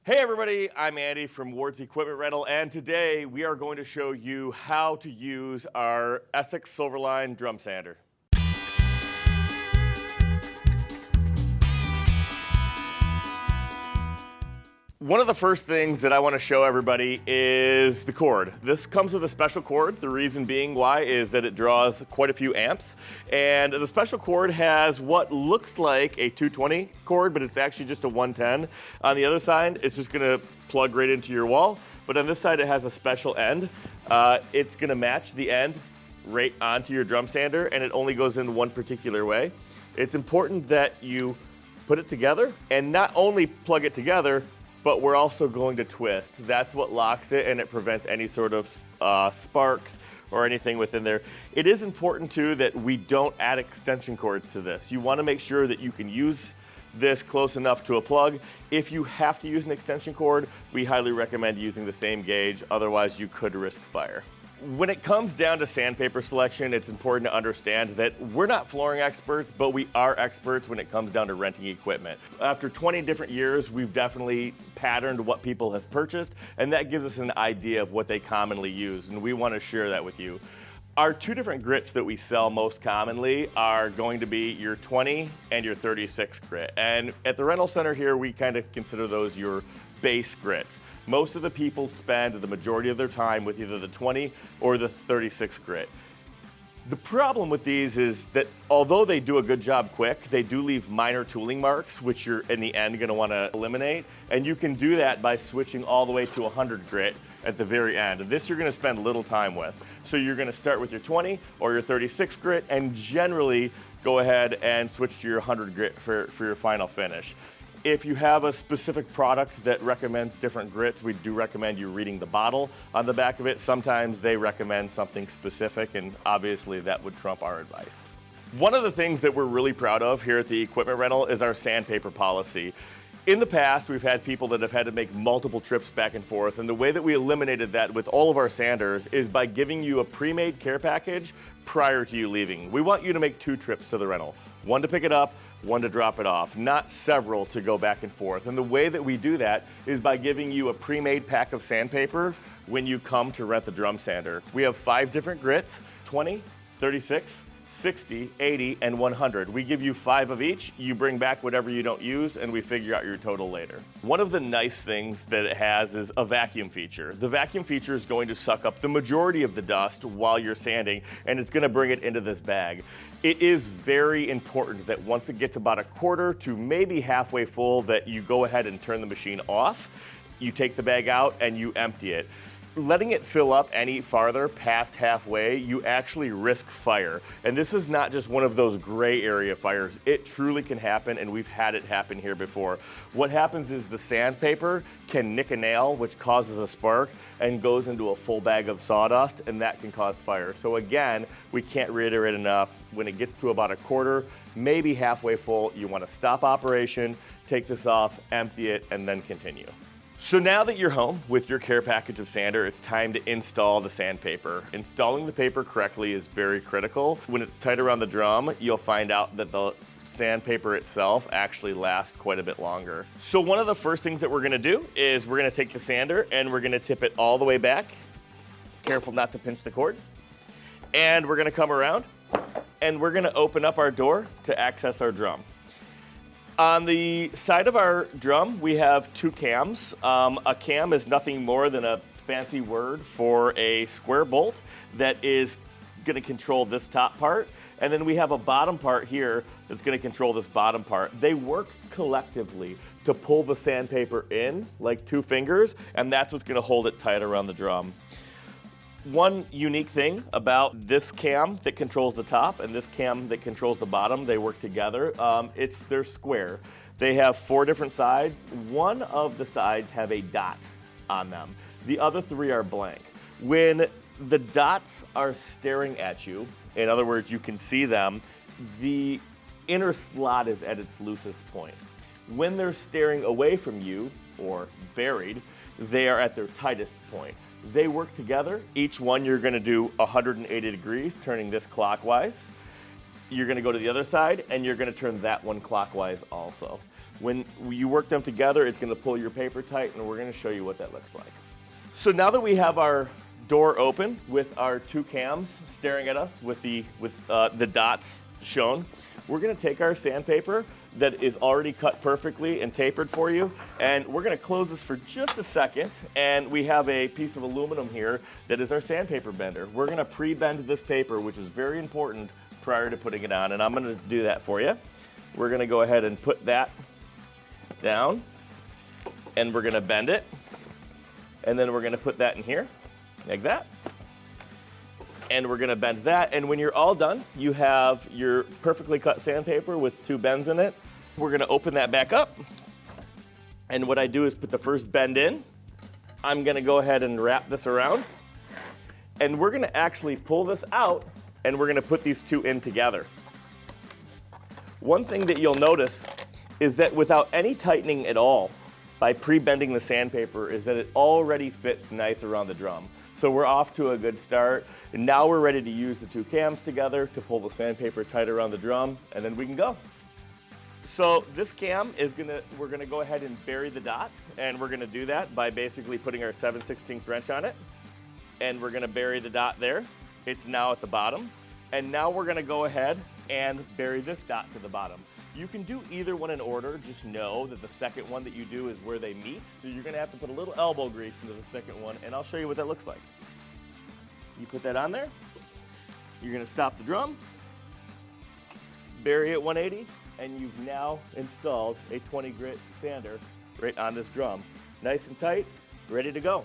Hey everybody, I'm Andy from Ward's Equipment Rental, and today we are going to show you how to use our Essex Silverline drum sander. One of the first things that I want to show everybody is the cord. This comes with a special cord. The reason being why is that it draws quite a few amps. And the special cord has what looks like a 220 cord, but it's actually just a 110. On the other side, it's just going to plug right into your wall. But on this side, it has a special end. It's going to match the end right onto your drum sander, and it only goes in one particular way. It's important that you put it together and not only plug it together, but we're also going to twist. That's what locks it, and it prevents any sort of sparks or anything within there. It is important too that we don't add extension cords to this. You wanna make sure that you can use this close enough to a plug. If you have to use an extension cord, we highly recommend using the same gauge, otherwise you could risk fire. When it comes down to sandpaper selection, it's important to understand that we're not flooring experts, but we are experts when it comes down to renting equipment. After 20 different years, we've definitely patterned what people have purchased, and that gives us an idea of what they commonly use, and we want to share that with you. Our two different grits that we sell most commonly are going to be your 20 and your 36 grit. And at the rental center here, we kind of consider those your base grits. Most of the people spend the majority of their time with either the 20 or the 36 grit. The problem with these is that although they do a good job quick, they do leave minor tooling marks, which you're in the end gonna wanna eliminate. And you can do that by switching all the way to 100 grit at the very end. And this you're gonna spend little time with. So you're gonna start with your 20 or your 36 grit and generally go ahead and switch to your 100 grit for your final finish. If you have a specific product that recommends different grits, we do recommend you reading the bottle on the back of it. Sometimes they recommend something specific, and obviously that would trump our advice. One of the things that we're really proud of here at the Equipment Rental is our sandpaper policy. In the past, we've had people that have had to make multiple trips back and forth, and the way that we eliminated that with all of our sanders is by giving you a pre-made care package prior to you leaving. We want you to make 2 trips to the rental, one to pick it up, one to drop it off, not several to go back and forth. And the way that we do that is by giving you a pre-made pack of sandpaper when you come to rent the drum sander. We have 5 different grits, 20, 36, 60, 80, and 100. We give you 5 of each, you bring back whatever you don't use, and we figure out your total later. One of the nice things that it has is a vacuum feature. The vacuum feature is going to suck up the majority of the dust while you're sanding, and it's gonna bring it into this bag. It is very important that once it gets about a quarter to maybe halfway full that you go ahead and turn the machine off, you take the bag out and you empty it. Letting it fill up any farther past halfway, you actually risk fire. And this is not just one of those gray area fires. It truly can happen, and we've had it happen here before. What happens is the sandpaper can nick a nail, which causes a spark, and goes into a full bag of sawdust, and that can cause fire. So again, we can't reiterate enough, when it gets to about a quarter, maybe halfway full, you want to stop operation, take this off, empty it, and then continue. So now that you're home with your care package of sander, it's time to install the sandpaper. Installing the paper correctly is very critical. When it's tight around the drum, you'll find out that the sandpaper itself actually lasts quite a bit longer. So one of the first things that we're gonna do is we're gonna take the sander and we're gonna tip it all the way back. Careful not to pinch the cord. And we're gonna come around and we're gonna open up our door to access our drum. On the side of our drum, we have 2 cams. A cam is nothing more than a fancy word for a square bolt that is gonna control this top part. And then we have a bottom part here that's gonna control this bottom part. They work collectively to pull the sandpaper in like 2 fingers, and that's what's gonna hold it tight around the drum. One unique thing about this cam that controls the top and this cam that controls the bottom, they work together. They're square. They have 4 different sides. One of the sides have a dot on them. The other 3 are blank. When the dots are staring at you, in other words, you can see them, the inner slot is at its loosest point. When they're staring away from you, or buried, they are at their tightest point. They work together. Each one you're gonna do 180 degrees, turning this clockwise. You're gonna go to the other side and you're gonna turn that one clockwise also. When you work them together, it's going to pull your paper tight, and we're going to show you what that looks like. So now that we have our door open with our two cams staring at us with the dots shown, we're going to take our sandpaper that is already cut perfectly and tapered for you, and we're going to close this for just a second, and we have a piece of aluminum here that is our sandpaper bender. We're going to pre-bend this paper, which is very important, prior to putting it on, and I'm going to do that for you. We're going to go ahead and put that down, and we're going to bend it, and then we're going to put that in here like that, and we're going to bend that, and when you're all done, you have your perfectly cut sandpaper with two bends in it. We're going to open that back up, and what I do is put the first bend in. I'm going to go ahead and wrap this around, and we're going to actually pull this out, and we're going to put these two in together. One thing that you'll notice is that without any tightening at all, by pre-bending the sandpaper, is that it already fits nice around the drum. So we're off to a good start. And now we're ready to use the two cams together to pull the sandpaper tight around the drum, and then we can go. So this cam is we're gonna go ahead and bury the dot, and we're gonna do that by basically putting our 7/16 wrench on it, and we're gonna bury the dot there. It's now at the bottom, and now we're gonna go ahead and bury this dot to the bottom. You can do either one in order, just know that the second one that you do is where they meet, so you're gonna have to put a little elbow grease into the second one, and I'll show you what that looks like. You put that on there, you're gonna stop the drum, bury it 180, and you've now installed a 20 grit sander right on this drum. Nice and tight, ready to go.